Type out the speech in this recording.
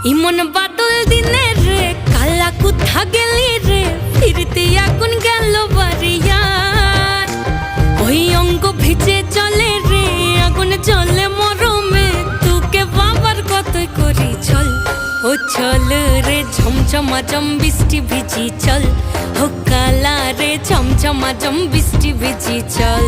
ইমন বাদল দিনে রে কালা কোথা গেলি রে ফিরতে আগুন গেল বাড়িয়ার ওই অঙ্গ ভিজে চলে রে আগুন চলে মরমে তোকে বাবার কতই করি চল ও চল রে ঝমঝমাঝম বৃষ্টি ভিজি চল ও কালা রে ঝমঝমাঝম বৃষ্টি ভিজি চল